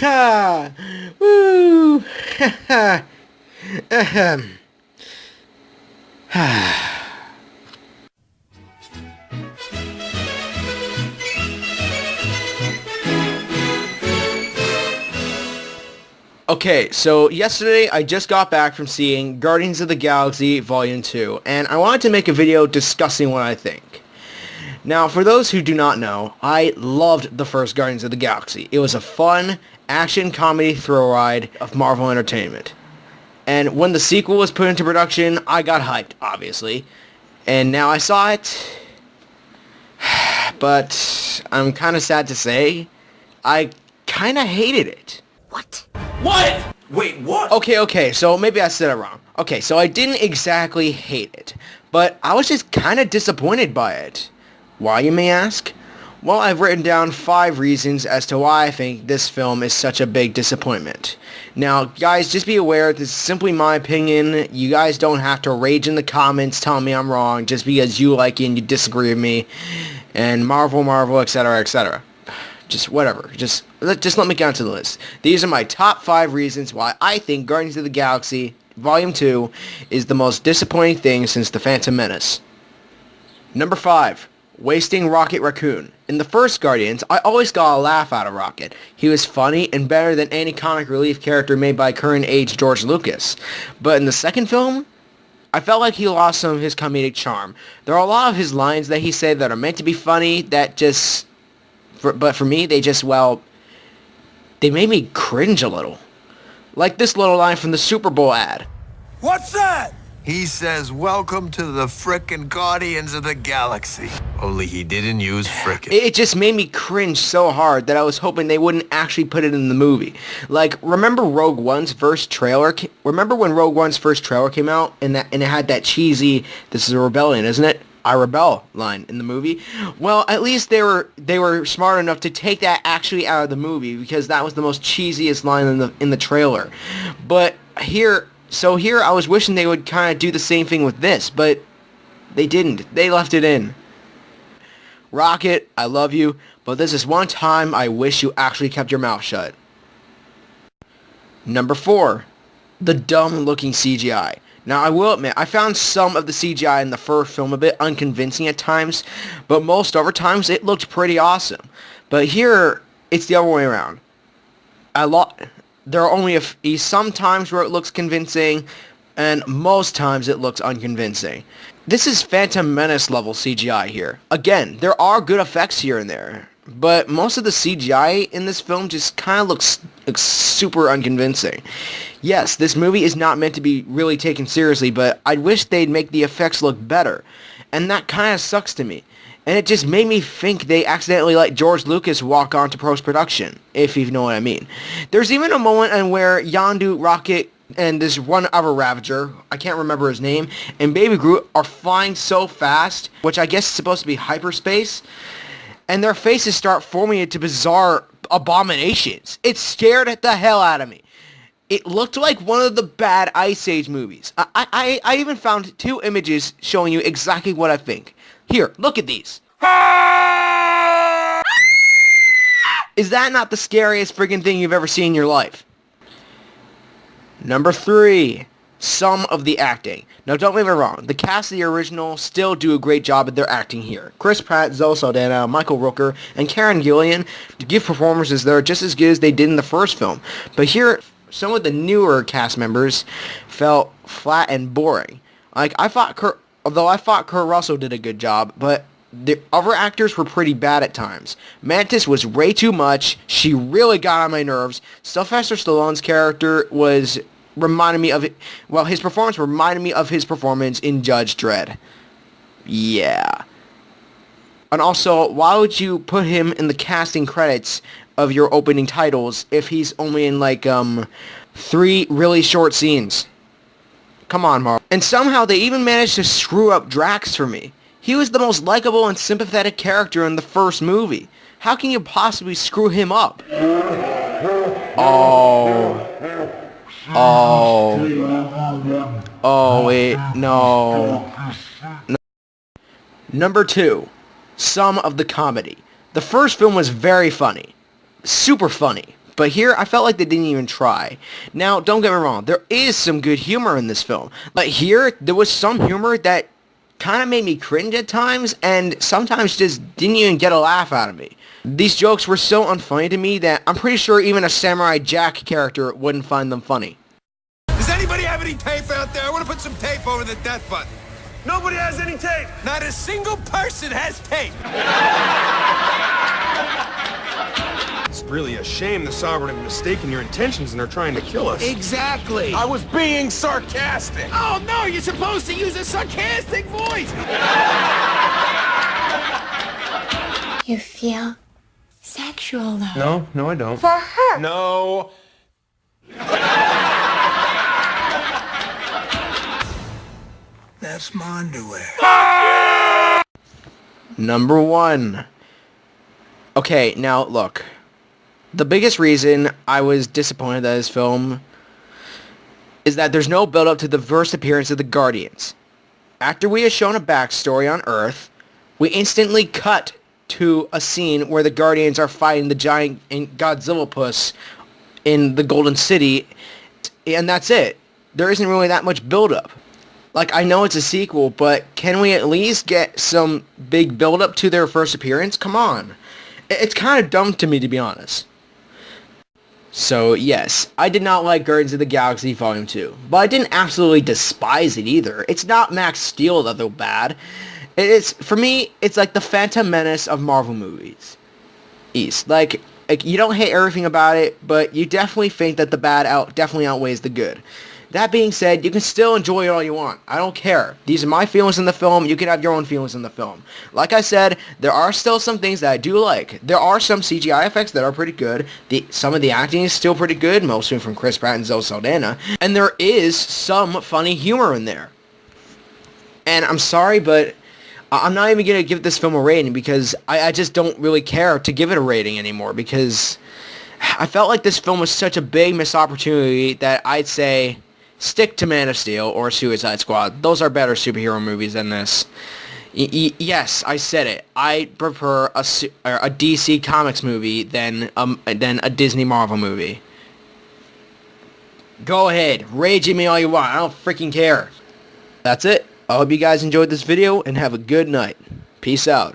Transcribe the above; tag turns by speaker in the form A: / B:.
A: Ha! Woo! Ha ha! Ahem. Okay, so yesterday I just got back from seeing Guardians of the Galaxy Volume 2, and I wanted to make a video discussing what I think. Now, for those who do not know, I loved the first Guardians of the Galaxy. It was a fun, action comedy thrill ride of Marvel Entertainment. And when the sequel was put into production, I got hyped, obviously. And now I saw it, but I'm kind of sad to say, I kind of hated it.
B: What?
C: What? Wait, what?
A: Okay, so maybe I said it wrong. Okay, so I didn't exactly hate it, but I was just kind of disappointed by it. Why, you may ask? Well, I've written down 5 reasons as to why I think this film is such a big disappointment. Now, guys, just be aware, this is simply my opinion. You guys don't have to rage in the comments telling me I'm wrong just because you like it and you disagree with me. And Marvel, etc., etc. Just whatever. Just let me get onto the list. These are my top 5 reasons why I think Guardians of the Galaxy Volume 2 is the most disappointing thing since The Phantom Menace. Number 5. Wasting Rocket Raccoon. In the first Guardians, I always got a laugh out of Rocket. He was funny and better than any comic relief character made by current age George Lucas. But in the second film, I felt like he lost some of his comedic charm. There are a lot of his lines that he said that are meant to be funny that just... But for me, they made me cringe a little. Like this little line from the Super Bowl ad.
C: What's that?
D: He says, "Welcome to the frickin' Guardians of the Galaxy." Only he didn't use frickin'.
A: It just made me cringe so hard that I was hoping they wouldn't actually put it in the movie. Like, remember Rogue One's first trailer? Remember when Rogue One's first trailer came out and it had that cheesy, "This is a rebellion, isn't it? I rebel" line in the movie? Well, at least they were smart enough to take that actually out of the movie because that was the most cheesiest line in the trailer. But here I was wishing they would kind of do the same thing with this, but they didn't. They left it in. Rocket, I love you, but this is one time I wish you actually kept your mouth shut. Number 4. The dumb-looking CGI. Now, I will admit, I found some of the CGI in the first film a bit unconvincing at times, but most other times it looked pretty awesome. But here, it's the other way around. There are only some times where it looks convincing, and most times it looks unconvincing. This is Phantom Menace level CGI here. Again, there are good effects here and there, but most of the CGI in this film just kind of looks super unconvincing. Yes, this movie is not meant to be really taken seriously, but I wish they'd make the effects look better, and that kind of sucks to me. And it just made me think they accidentally let George Lucas walk on to post-production, if you know what I mean. There's even a moment in where Yondu, Rocket, and this one other Ravager, I can't remember his name, and Baby Groot are flying so fast, which I guess is supposed to be hyperspace, and their faces start forming into bizarre abominations. It scared the hell out of me. It looked like one of the bad Ice Age movies. I even found 2 images showing you exactly what I think. Here, look at these. Is that not the scariest friggin' thing you've ever seen in your life? Number 3. Some of the acting. Now, don't get me wrong. The cast of the original still do a great job at their acting here. Chris Pratt, Zoe Saldana, Michael Rooker, and Karen Gillan give performances that are just as good as they did in the first film. But here, some of the newer cast members felt flat and boring. Like, although I thought Kurt Russell did a good job, but the other actors were pretty bad at times. Mantis was way too much. She really got on my nerves. Sylvester Stallone's character his performance reminded me of his performance in Judge Dredd. Yeah. And also, why would you put him in the casting credits of your opening titles if he's only in 3 really short scenes? Come on, Marvel. And somehow they even managed to screw up Drax for me. He was the most likable and sympathetic character in the first movie. How can you possibly screw him up? Wait, no. Number 2. Some of the comedy. The first film was very funny. Super funny. but here I felt like they didn't even try. Now, don't get me wrong, there is some good humor in this film. Like here, there was some humor that kind of made me cringe at times, and sometimes just didn't even get a laugh out of me. These jokes were so unfunny to me that I'm pretty sure even a Samurai Jack character wouldn't find them funny.
C: Does anybody have any tape out there? I want to put some tape over the death button. Nobody has any tape. Not a single person has tape. It's really a shame the Sovereign have mistaken your intentions and are trying to kill us.
B: Exactly.
C: I was being sarcastic.
B: Oh, no, you're supposed to use a sarcastic voice.
E: You feel sexual, though.
C: No, I don't.
E: For her.
C: No.
B: That's my underwear.
A: Number 1. Okay, now look. The biggest reason I was disappointed at this film is that there's no build-up to the first appearance of the Guardians. After we are shown a backstory on Earth, we instantly cut to a scene where the Guardians are fighting the giant Godzilla-puss in the Golden City, and that's it. There isn't really that much build-up. Like, I know it's a sequel, but can we at least get some big build-up to their first appearance? Come on. It's kind of dumb to me, to be honest. So, yes, I did not like Guardians of the Galaxy Volume 2, but I didn't absolutely despise it either. It's not Max Steel that they're bad. For me, it's like the Phantom Menace of Marvel movies. Like, you don't hate everything about it, but you definitely think that the bad definitely outweighs the good. That being said, you can still enjoy it all you want. I don't care. These are my feelings in the film. You can have your own feelings in the film. Like I said, there are still some things that I do like. There are some CGI effects that are pretty good. Some of the acting is still pretty good, mostly from Chris Pratt and Zoe Saldana. And there is some funny humor in there. And I'm sorry, but I'm not even going to give this film a rating because I just don't really care to give it a rating anymore because I felt like this film was such a big missed opportunity that I'd say stick to Man of Steel or Suicide Squad. Those are better superhero movies than this. Yes, I said it. I prefer a DC Comics movie than a Disney Marvel movie. Go ahead. Rage at me all you want. I don't freaking care. That's it. I hope you guys enjoyed this video and have a good night. Peace out.